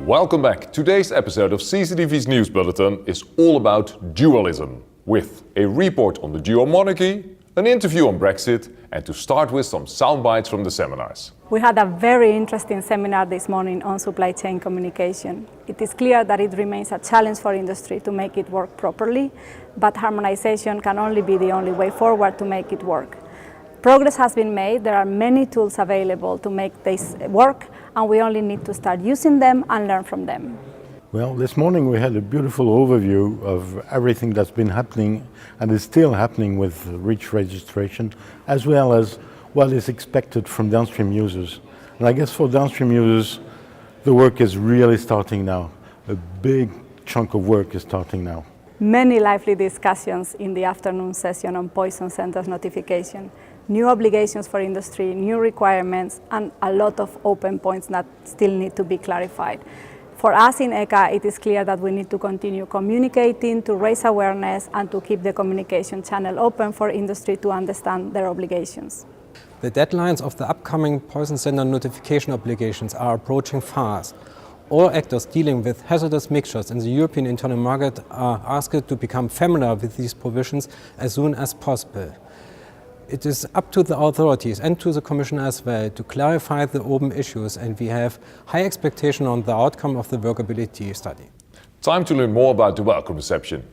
Welcome back. Today's episode of CCTV's News Bulletin is all about dualism, with a report on the dual monarchy, an interview on Brexit, and to start with some sound bites from the seminars. We had a very interesting seminar this morning on supply chain communication. It is clear that it remains a challenge for industry to make it work properly, but harmonization can only be the only way forward to make it work. Progress has been made, there are many tools available to make this work, and we only need to start using them and learn from them. Well, this morning we had a beautiful overview of everything that's been happening and is still happening with REACH registration, as well as what is expected from downstream users. And I guess for downstream users, the work is really starting now. A big chunk of work is starting now. Many lively discussions in the afternoon session on poison centers notification, new obligations for industry, new requirements, and a lot of open points that still need to be clarified. For us in ECA, it is clear that we need to continue communicating, to raise awareness, and to keep the communication channel open for industry to understand their obligations. The deadlines of the upcoming poison center notification obligations are approaching fast. All actors dealing with hazardous mixtures in the European internal market are asked to become familiar with these provisions as soon as possible. It is up to the authorities and to the Commission as well to clarify the open issues, and we have high expectation on the outcome of the workability study. Time to learn more about the welcome reception.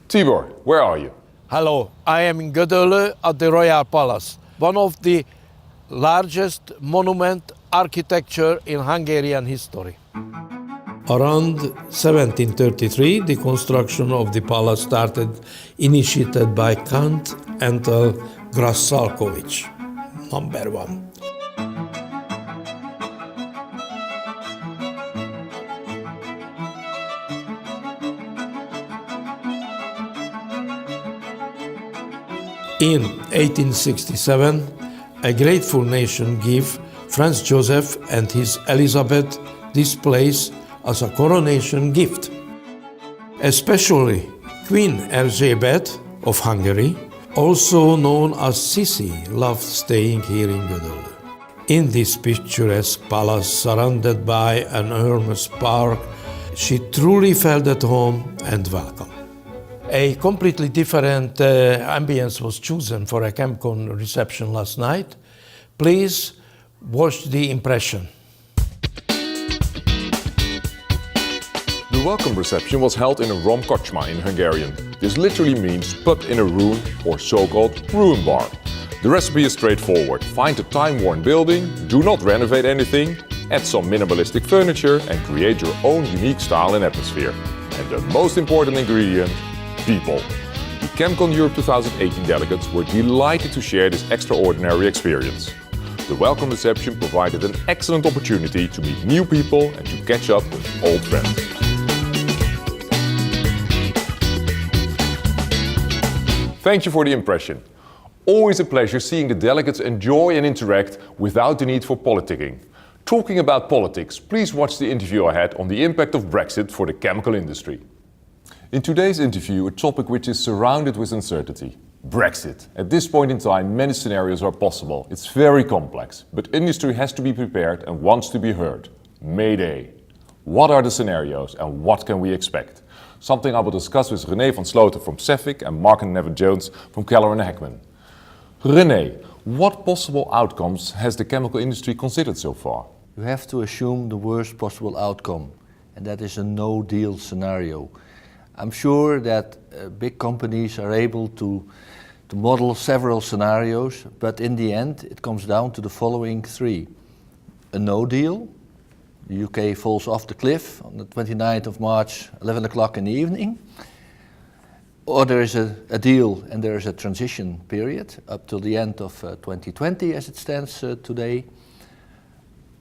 Tibor, where are you? Hello, I am in Gödöllő at the Royal Palace, one of the largest monument architecture in Hungarian history. Around 1733, the construction of the palace started, initiated by Count Antal Grasalkovich, number one. In 1867, a grateful nation gave Franz Joseph and his Elizabeth this place as a coronation gift. Especially Queen Erzsébet of Hungary, also known as Sissi, loved staying here in Gödöllő. In this picturesque palace surrounded by an enormous park, she truly felt at home and welcome. A completely different ambience was chosen for a ChemCon reception last night. Please watch the impression. The welcome reception was held in a romkocsma in Hungarian. This literally means pub in a ruin, or so-called ruin bar. The recipe is straightforward. Find a time-worn building, do not renovate anything, add some minimalistic furniture and create your own unique style and atmosphere. And the most important ingredient, people. The ChemCon Europe 2018 delegates were delighted to share this extraordinary experience. The welcome reception provided an excellent opportunity to meet new people and to catch up with old friends. Thank you for the impression. Always a pleasure seeing the delegates enjoy and interact without the need for politicking. Talking about politics, please watch the interview I had on the impact of Brexit for the chemical industry. In today's interview, a topic which is surrounded with uncertainty. Brexit. At this point in time, many scenarios are possible. It's very complex, but industry has to be prepared and wants to be heard. Mayday. What are the scenarios and what can we expect? Something I will discuss with René van Sloten from Cefic and Mark and Navin-Jones from Keller and Heckman. René, what possible outcomes has the chemical industry considered so far? You have to assume the worst possible outcome, and that is a no-deal scenario. I'm sure that big companies are able to model several scenarios, but in the end it comes down to the following three. A no deal, the UK falls off the cliff on the 29th of March, 11 o'clock in the evening, or there is a deal and there is a transition period up till the end of 2020 as it stands today,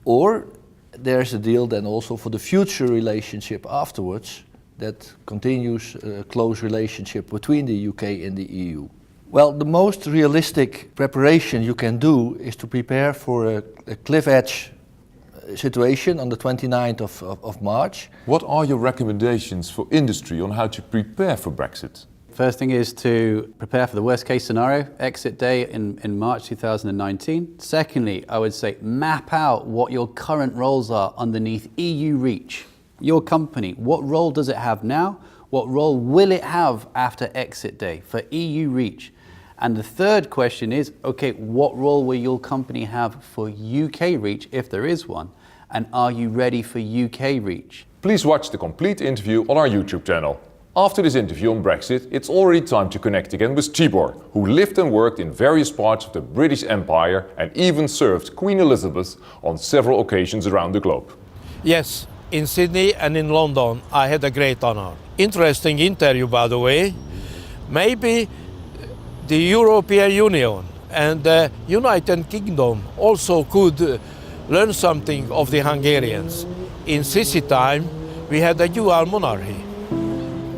or there is a deal then also for the future relationship afterwards that continues a close relationship between the UK and the EU. Well, the most realistic preparation you can do is to prepare for a cliff edge situation on the 29th of March. What are your recommendations for industry on how to prepare for Brexit? First thing is to prepare for the worst case scenario, exit day in March 2019. Secondly, I would say map out what your current roles are underneath EU REACH. Your company, what role does it have now? What role will it have after exit day for EU REACH? And the third question is, okay, what role will your company have for UK REACH, if there is one? And are you ready for UK REACH? Please watch the complete interview on our YouTube channel. After this interview on Brexit, it's already time to connect again with Tibor, who lived and worked in various parts of the British Empire and even served Queen Elizabeth on several occasions around the globe. Yes, in Sydney and in London, I had a great honor. Interesting interview, by the way. Maybe the European Union and the United Kingdom also could learn something of the Hungarians. In Sisi time, we had a dual monarchy.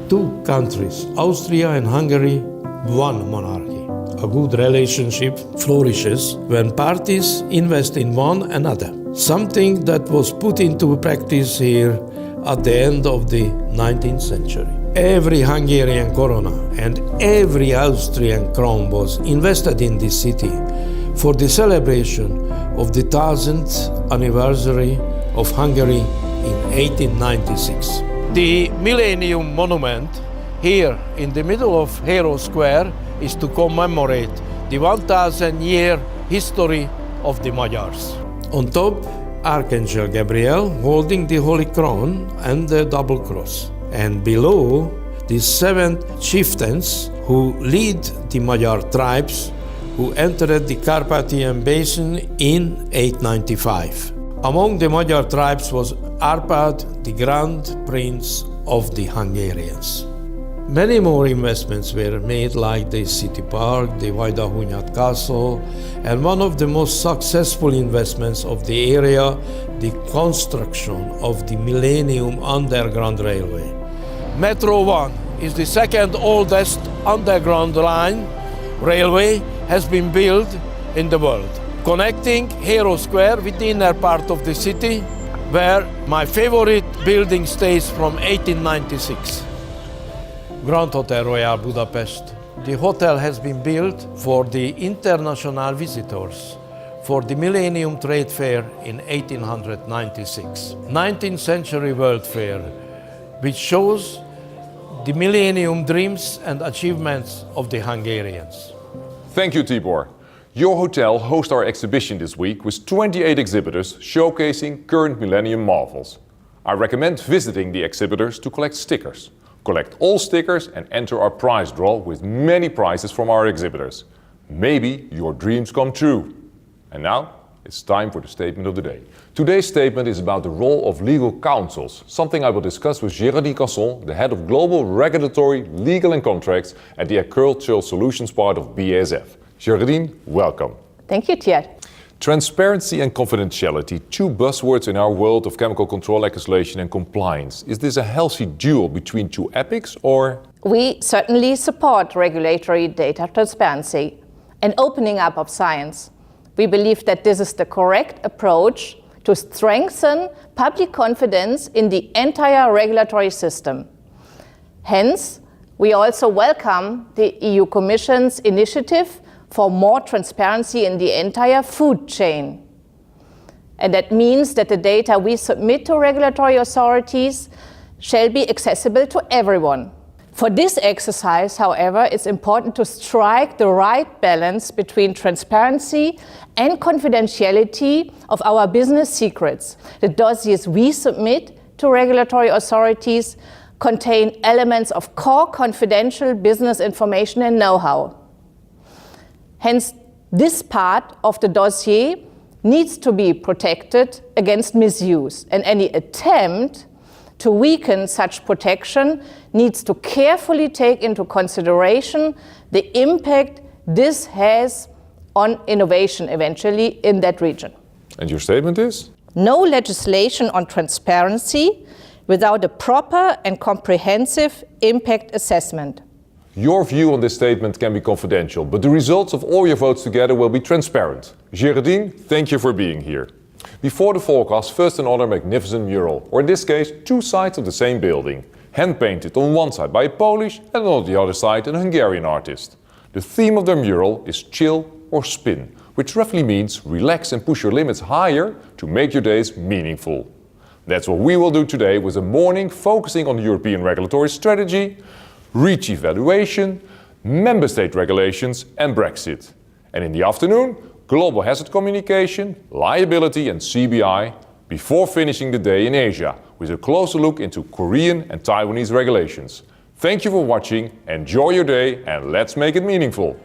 Two countries, Austria and Hungary, one monarchy. A good relationship flourishes when parties invest in one another. Something that was put into practice here at the end of the 19th century. Every Hungarian korona and every Austrian crown was invested in this city for the celebration of the 1000th anniversary of Hungary in 1896. The Millennium Monument here in the middle of Hero Square is to commemorate the 1000-year history of the Magyars. On top, Archangel Gabriel holding the Holy Crown and the double cross. And below, the 7 chieftains who lead the Magyar tribes who entered the Carpathian Basin in 895. Among the Magyar tribes was Arpad, the Grand Prince of the Hungarians. Many more investments were made, like the City Park, the Vajdahunyad Castle, and one of the most successful investments of the area, the construction of the Millennium Underground Railway. Metro 1 is the second oldest underground line railway has been built in the world, connecting Hero Square with the inner part of the city, where my favorite building stays from 1896. Grand Hotel Royal Budapest. The hotel has been built for the international visitors for the Millennium Trade Fair in 1896. 19th Century World Fair, which shows the Millennium dreams and achievements of the Hungarians. Thank you, Tibor. Your hotel hosts our exhibition this week with 28 exhibitors showcasing current Millennium marvels. I recommend visiting the exhibitors to collect stickers. Collect all stickers and enter our prize draw with many prizes from our exhibitors. Maybe your dreams come true. And now, it's time for the statement of the day. Today's statement is about the role of legal counsels, something I will discuss with Géraldine Casson, the head of Global Regulatory, Legal and Contracts at the Agricultural Solutions part of BASF. Géraldine, welcome. Thank you, Thierry. Transparency and confidentiality, two buzzwords in our world of chemical control legislation and compliance. Is this a healthy duel between two epics, or? We certainly support regulatory data transparency and opening up of science. We believe that this is the correct approach to strengthen public confidence in the entire regulatory system. Hence, we also welcome the EU Commission's initiative for more transparency in the entire food chain. And that means that the data we submit to regulatory authorities shall be accessible to everyone. For this exercise, however, it's important to strike the right balance between transparency and confidentiality of our business secrets. The dossiers we submit to regulatory authorities contain elements of core confidential business information and know-how. Hence, this part of the dossier needs to be protected against misuse, and any attempt to weaken such protection needs to carefully take into consideration the impact this has on innovation eventually in that region. And your statement is? No legislation on transparency without a proper and comprehensive impact assessment. Your view on this statement can be confidential, but the results of all your votes together will be transparent. Géraldine, thank you for being here. Before the forecast, first another magnificent mural, or in this case, two sides of the same building. Hand-painted on one side by a Polish and on the other side an Hungarian artist. The theme of their mural is chill or spin, which roughly means relax and push your limits higher to make your days meaningful. That's what we will do today with a morning focusing on the European regulatory strategy, REACH evaluation, member state regulations and Brexit. And in the afternoon, global hazard communication, liability and CBI, before finishing the day in Asia with a closer look into Korean and Taiwanese regulations. Thank you for watching, enjoy your day and let's make it meaningful.